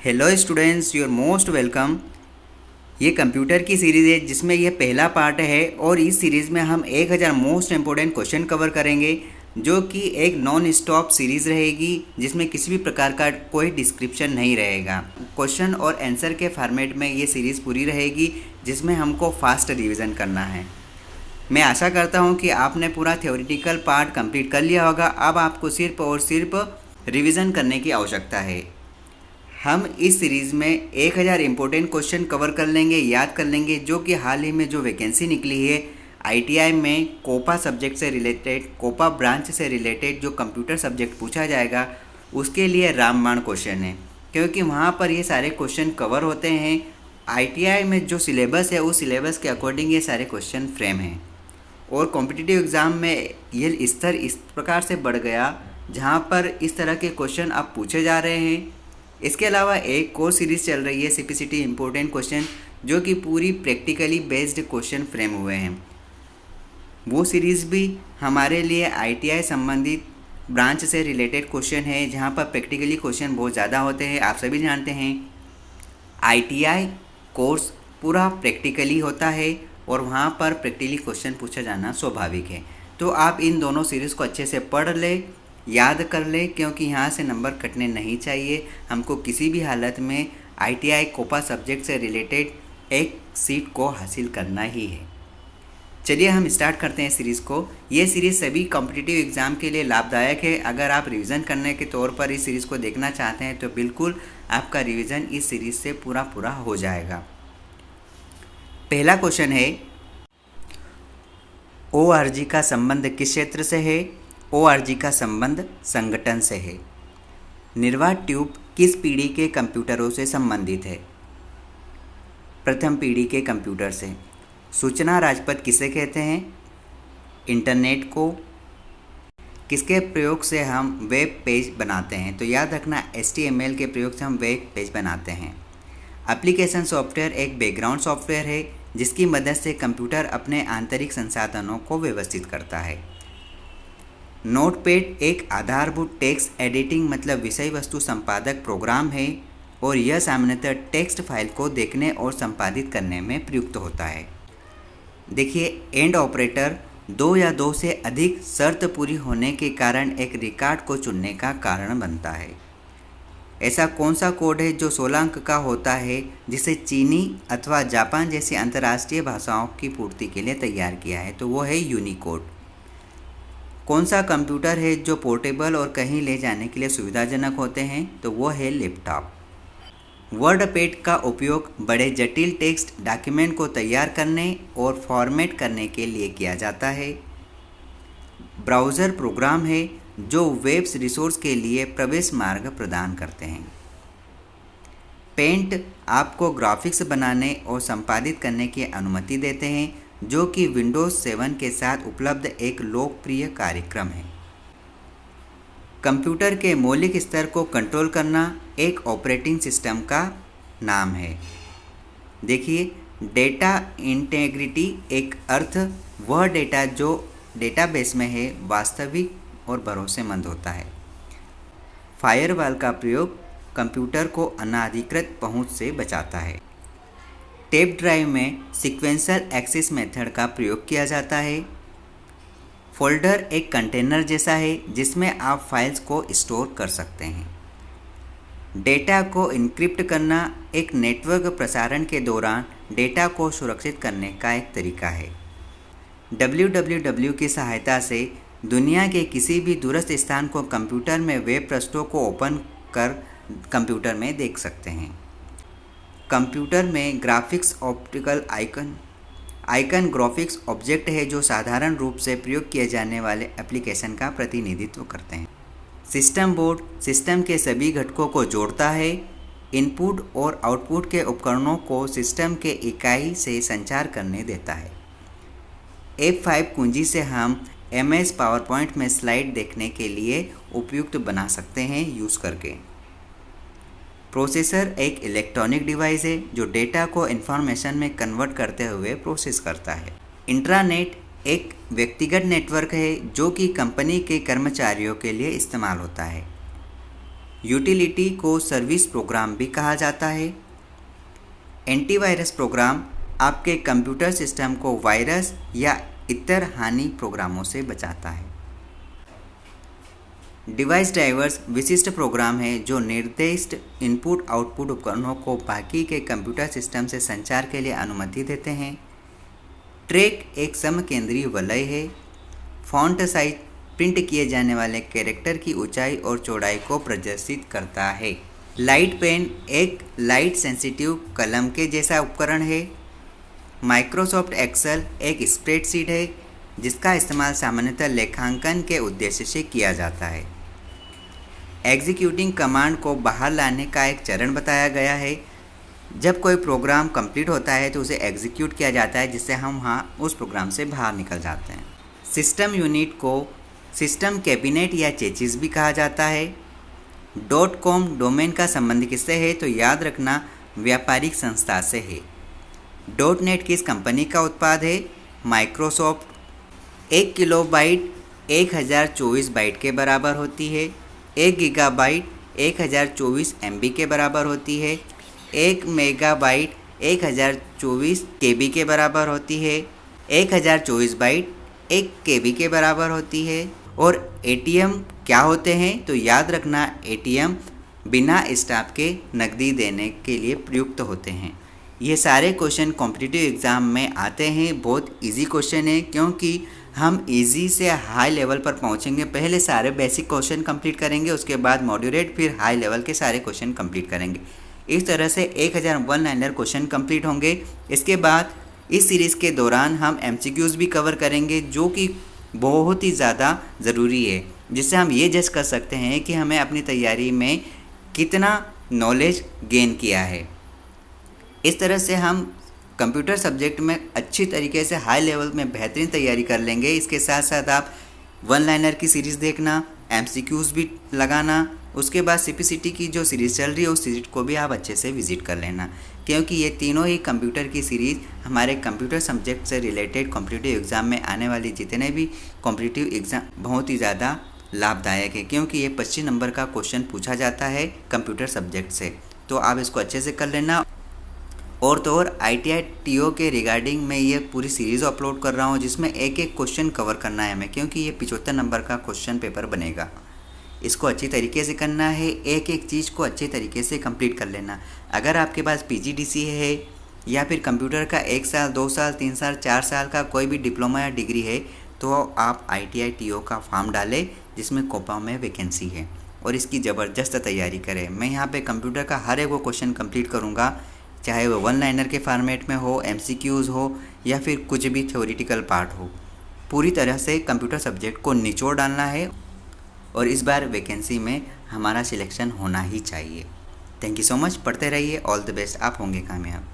Hello students, your most welcome. ये computer की series है जिसमें यह पहला पार्ट है और इस सीरीज़ में हम 1000 मोस्ट इम्पोर्टेंट क्वेश्चन कवर करेंगे, जो कि एक नॉन स्टॉप सीरीज़ रहेगी जिसमें किसी भी प्रकार का कोई डिस्क्रिप्शन नहीं रहेगा। क्वेश्चन और आंसर के फॉर्मेट में ये सीरीज़ पूरी रहेगी जिसमें हमको फास्ट रिवीजन करना है। मैं आशा करता हूँ कि आपने पूरा थ्योरेटिकल पार्ट कंप्लीट कर लिया होगा। अब आपको सिर्फ और सिर्फ रिवीजन करने की आवश्यकता है। हम इस सीरीज़ में 1000 इम्पोर्टेंट क्वेश्चन कवर कर लेंगे, याद कर लेंगे, जो कि हाल ही में जो वैकेंसी निकली है आईटीआई में कोपा सब्जेक्ट से रिलेटेड, कोपा ब्रांच से रिलेटेड जो कंप्यूटर सब्जेक्ट पूछा जाएगा उसके लिए रामबाण क्वेश्चन है, क्योंकि वहाँ पर ये सारे क्वेश्चन कवर होते हैं। आईटीआई में जो सिलेबस है उस सिलेबस के अकॉर्डिंग ये सारे क्वेश्चन फ्रेम हैं और कॉम्पिटिटिव एग्ज़ाम में ये स्तर इस प्रकार से बढ़ गया जहाँ पर इस तरह के क्वेश्चन अब पूछे जा रहे हैं। इसके अलावा एक कोर्स सीरीज़ चल रही है सीपीसीटी इम्पोर्टेंट क्वेश्चन, जो कि पूरी प्रैक्टिकली बेस्ड क्वेश्चन फ्रेम हुए हैं। वो सीरीज़ भी हमारे लिए आईटीआई संबंधित ब्रांच से रिलेटेड क्वेश्चन है, जहाँ पर प्रैक्टिकली क्वेश्चन बहुत ज़्यादा होते हैं। आप सभी जानते हैं आईटीआई कोर्स पूरा प्रैक्टिकली होता है और वहाँ पर प्रैक्टिकली क्वेश्चन पूछा जाना स्वाभाविक है। तो आप इन दोनों सीरीज़ को अच्छे से पढ़ ले, याद कर ले, क्योंकि यहाँ से नंबर कटने नहीं चाहिए। हमको किसी भी हालत में आईटीआई कोपा सब्जेक्ट से रिलेटेड एक सीट को हासिल करना ही है। चलिए हम स्टार्ट करते हैं सीरीज़ को। ये सीरीज़ सभी कॉम्पिटिटिव एग्ज़ाम के लिए लाभदायक है। अगर आप रिवीजन करने के तौर पर इस सीरीज़ को देखना चाहते हैं तो बिल्कुल आपका रिवीजन इस सीरीज़ से पूरा हो जाएगा। पहला क्वेश्चन है, ओआरजी का संबंध किस क्षेत्र से है? ओआरजी का संबंध संगठन से है। निर्वात ट्यूब किस पीढ़ी के कंप्यूटरों से संबंधित है? प्रथम पीढ़ी के कंप्यूटर से। सूचना राजपथ किसे कहते हैं? इंटरनेट को। किसके प्रयोग से हम वेब पेज बनाते हैं? तो याद रखना HTML के प्रयोग से हम वेब पेज बनाते हैं। एप्लीकेशन सॉफ्टवेयर एक बैकग्राउंड सॉफ्टवेयर है जिसकी मदद से कंप्यूटर अपने आंतरिक संसाधनों को व्यवस्थित करता है। नोटपैड एक आधारभूत टेक्स्ट एडिटिंग मतलब विषय वस्तु संपादक प्रोग्राम है और यह सामान्यतः टेक्स्ट फाइल को देखने और संपादित करने में प्रयुक्त होता है। देखिए, एंड ऑपरेटर दो या दो से अधिक शर्त पूरी होने के कारण एक रिकॉर्ड को चुनने का कारण बनता है। ऐसा कौन सा कोड है जो 16 अंक का होता है, जिसे चीनी अथवा जापान जैसी अंतर्राष्ट्रीय भाषाओं की पूर्ति के लिए तैयार किया है? तो वो है यूनिकोड। कौन सा कंप्यूटर है जो पोर्टेबल और कहीं ले जाने के लिए सुविधाजनक होते हैं? तो वो है लैपटॉप। वर्डपैड का उपयोग बड़े जटिल टेक्स्ट डॉक्यूमेंट को तैयार करने और फॉर्मेट करने के लिए किया जाता है। ब्राउज़र प्रोग्राम है जो वेब रिसोर्स के लिए प्रवेश मार्ग प्रदान करते हैं। पेंट आपको ग्राफिक्स बनाने और संपादित करने की अनुमति देते हैं, जो कि विंडोज़ 7 के साथ उपलब्ध एक लोकप्रिय कार्यक्रम है। कंप्यूटर के मौलिक स्तर को कंट्रोल करना एक ऑपरेटिंग सिस्टम का नाम है। देखिए, डेटा इंटेग्रिटी एक अर्थ वह डेटा जो डेटाबेस में है वास्तविक और भरोसेमंद होता है। फायरवॉल का प्रयोग कंप्यूटर को अनाधिकृत पहुंच से बचाता है। टेप ड्राइव में सीक्वेंशियल एक्सेस मेथड का प्रयोग किया जाता है। फोल्डर एक कंटेनर जैसा है जिसमें आप फाइल्स को स्टोर कर सकते हैं। डेटा को इनक्रिप्ट करना एक नेटवर्क प्रसारण के दौरान डेटा को सुरक्षित करने का एक तरीका है। www की सहायता से दुनिया के किसी भी दूरस्थ स्थान को कंप्यूटर में वेब पृष्ठों को ओपन कर कंप्यूटर में देख सकते हैं। कंप्यूटर में graphics optical icon graphics object है जो साधारण रूप से प्रयोग किए जाने वाले एप्लीकेशन का प्रतिनिधित्व करते हैं। सिस्टम बोर्ड सिस्टम के सभी घटकों को जोड़ता है। इनपुट और आउटपुट के उपकरणों को सिस्टम के इकाई से संचार करने देता है। F5 कुंजी से हम MS पावरपॉइंट में स्लाइड देखने के लिए उपयुक्त बना सकते हैं यूज़ करके। प्रोसेसर एक इलेक्ट्रॉनिक डिवाइस है जो डेटा को इंफॉर्मेशन में कन्वर्ट करते हुए प्रोसेस करता है। इंट्रानेट एक व्यक्तिगत नेटवर्क है जो कि कंपनी के कर्मचारियों के लिए इस्तेमाल होता है। यूटिलिटी को सर्विस प्रोग्राम भी कहा जाता है। एंटीवायरस प्रोग्राम आपके कंप्यूटर सिस्टम को वायरस या इतर हानि प्रोग्रामों से बचाता है। डिवाइस ड्राइवर्स विशिष्ट प्रोग्राम हैं जो निर्दिष्ट इनपुट आउटपुट उपकरणों को बाकी के कंप्यूटर सिस्टम से संचार के लिए अनुमति देते हैं। ट्रैक एक समकेंद्रीय वलय है। फॉन्ट साइज प्रिंट किए जाने वाले कैरेक्टर की ऊंचाई और चौड़ाई को प्रदर्शित करता है। लाइट पेन एक लाइट सेंसिटिव कलम के जैसा उपकरण है। माइक्रोसॉफ्ट एक्सेल एक स्प्रेडशीट है जिसका इस्तेमाल सामान्यतः लेखांकन के उद्देश्य से किया जाता है। एग्जीक्यूटिंग कमांड को बाहर लाने का एक चरण बताया गया है। जब कोई प्रोग्राम कंप्लीट होता है तो उसे एग्जीक्यूट किया जाता है, जिससे हम वहाँ उस प्रोग्राम से बाहर निकल जाते हैं। सिस्टम यूनिट को सिस्टम कैबिनेट या चेचिस भी कहा जाता है। .com डोमेन का संबंध किससे है, तो याद रखना व्यापारिक संस्था से है। .net किस कंपनी का उत्पाद है, माइक्रोसॉफ्ट। 1 किलोबाइट 1024 बाइट के बराबर होती है। 1 गीगाबाइट 1024 MB के बराबर होती है। 1 मेगाबाइट 1024 KB के बराबर होती है। 1024 बाइट 1 KB के बराबर होती है। और ATM क्या होते हैं, तो याद रखना ATM बिना स्टाफ के नकदी देने के लिए प्रयुक्त होते हैं। ये सारे क्वेश्चन कॉम्पिटिटिव एग्ज़ाम में आते हैं। बहुत इजी क्वेश्चन है क्योंकि हम इजी से हाई लेवल पर पहुंचेंगे। पहले सारे बेसिक क्वेश्चन कंप्लीट करेंगे, उसके बाद मॉड्यूरेट, फिर हाई लेवल के सारे क्वेश्चन कंप्लीट करेंगे। इस तरह से 1000 वन लाइनर क्वेश्चन कंप्लीट होंगे। इसके बाद इस सीरीज़ के दौरान हम MCQs भी कवर करेंगे जो कि बहुत ही ज़्यादा ज़रूरी है, जिससे हम ये जज कर सकते हैं कि हमें अपनी तैयारी में कितना नॉलेज गेन किया है। इस तरह से हम कंप्यूटर सब्जेक्ट में अच्छी तरीके से हाई लेवल में बेहतरीन तैयारी कर लेंगे। इसके साथ साथ आप वन लाइनर की सीरीज़ देखना, MCQs भी लगाना, उसके बाद CPCT की जो सीरीज़ चल रही है उस सीरीज़ को भी आप अच्छे से विज़िट कर लेना, क्योंकि ये तीनों ही कंप्यूटर की सीरीज़ हमारे कंप्यूटर सब्जेक्ट से रिलेटेड कॉम्पिटिटिव एग्ज़ाम में आने वाली जितने भी कॉम्पिटिटिव एग्ज़ाम बहुत ही ज़्यादा लाभदायक है, क्योंकि ये 25 नंबर का क्वेश्चन पूछा जाता है कंप्यूटर सब्जेक्ट से। तो आप इसको अच्छे से कर लेना। और तो और ITI TO के रिगार्डिंग मैं ये पूरी सीरीज़ अपलोड कर रहा हूँ, जिसमें एक एक क्वेश्चन कवर करना है हमें, क्योंकि ये 75 नंबर का क्वेश्चन पेपर बनेगा। इसको अच्छी तरीके से करना है, एक एक चीज़ को अच्छे तरीके से कंप्लीट कर लेना। अगर आपके पास PGDC है या फिर कंप्यूटर का 1 साल 2 साल 3 साल 4 साल का कोई भी डिप्लोमा या डिग्री है, तो आप ITI TO का फॉर्म डालें जिसमें कोपा में वैकेंसी है, और इसकी ज़बरदस्त तैयारी करें। मैं यहाँ पे कंप्यूटर का हर एक वो क्वेश्चन कंप्लीट करूँगा, चाहे वो वन लाइनर के फॉर्मेट में हो, MCQs हो या फिर कुछ भी थ्योरेटिकल पार्ट हो। पूरी तरह से कंप्यूटर सब्जेक्ट को निचोड़ डालना है और इस बार वैकेंसी में हमारा सिलेक्शन होना ही चाहिए। Thank you so much. पढ़ते रहिए। All the best. आप होंगे कामयाब।